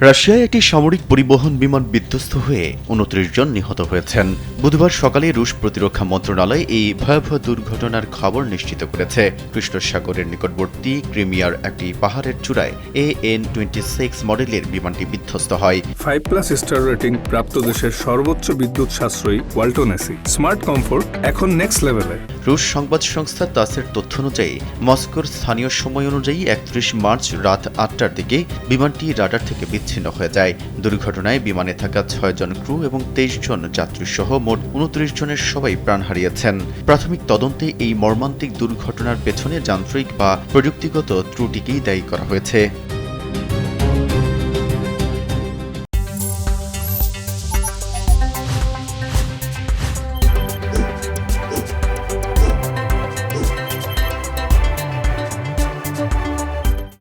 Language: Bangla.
রাশিয়ায় একটি সামরিক পরিবহন বিমান বিধ্বস্ত হয়ে ২৯ জন নিহত হয়েছেন। বুধবার সকালে রুশ প্রতিরক্ষা মন্ত্রণালয় এই ভয়াবহ দুর্ঘটনার খবর নিশ্চিত করেছে। কৃষ্ণ সাগরের নিকটবর্তী ক্রিমিয়ার একটি পাহাড়ের চূড়ায় AN-26 মডেলের বিমানটি বিধ্বস্ত হয়। 5+ স্টার রেটিং প্রাপ্ত দেশের সর্বোচ্চ বিদ্যুৎ সাশ্রয়ী ওয়ালটন এসি স্মার্ট কমফোর্ট এখন নেক্সট লেভেলে। রুশ সংবাদ সংস্থা তাসের তথ্য অনুযায়ী মস্কোর স্থানীয় সময় অনুযায়ী ৩১ মার্চ রাত ৮টার দিকে বিমানটি রাডার থেকে বিচ্ছিন্ন হয়ে যায়। দুর্ঘটনায় বিমানে থাকা ৬ জন ক্রু এবং ২৩ জন যাত্রী সহ মোট ২৯ জনের সবাই প্রাণ হারিয়েছেন। প্রাথমিক তদন্তে এই মর্মান্তিক দুর্ঘটনার পেছনে যান্ত্রিক বা প্রযুক্তিগত ত্রুটিকেই দায়ী করা হয়েছে।